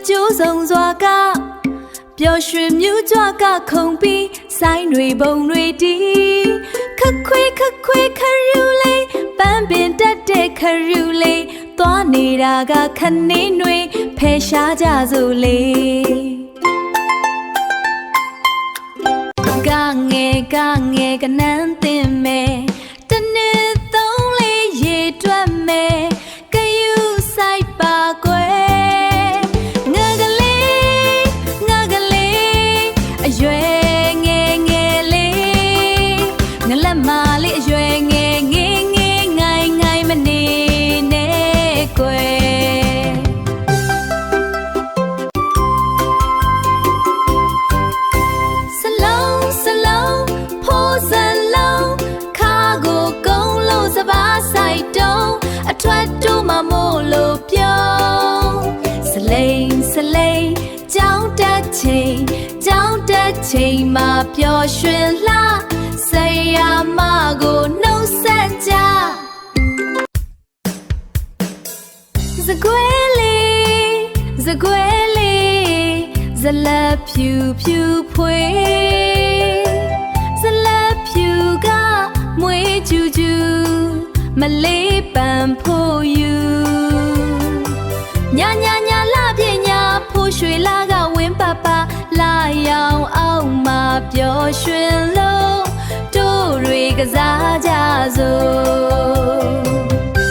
ကျိုးဆုံးစွာကပျော်ရွှင်မြူးကြွကခုန်ပြီးဆိုင်းတွေဘုံတွေတီးခခွေခရူလေးပန်းပင်တက်တဲ့ခရူလေးသွားနေတာကခနေတွေဖယ်ရှားကြစို့လေကငယ်ကနန်းတင်မယ်တနေ့သုံးလေးရေတွက်မယ်ကယူဆိုင်ပါကွယ်ငါကလေးအရွယ်ငယ်လေးငလက်မလေးအရွယ်ငယ်ငိုင်မနေနဲ့ကွယ်စလုံးဖိုးစလုံးခါကိုကုန်းလို့စပါးဆိုင်တုံးအထွက်တို့မမို့လို့ပြောစလိန်ကြောင်းတက်ချိန်မှာပျော်ရွှင်လာဆရာမကိုနှုတ်ဆက်ကြစကွဲလေးဇလက်ဖြူဖွေဇလက်ဖြူကမွေးကျူမလေးပန်ဖို့ယူညာလာပြညာဖို့ရွှေလာကဝင်းပပလာရောင်အောင်မှာပျော်ရွှင်လို့တို့တွေကစားကြစို့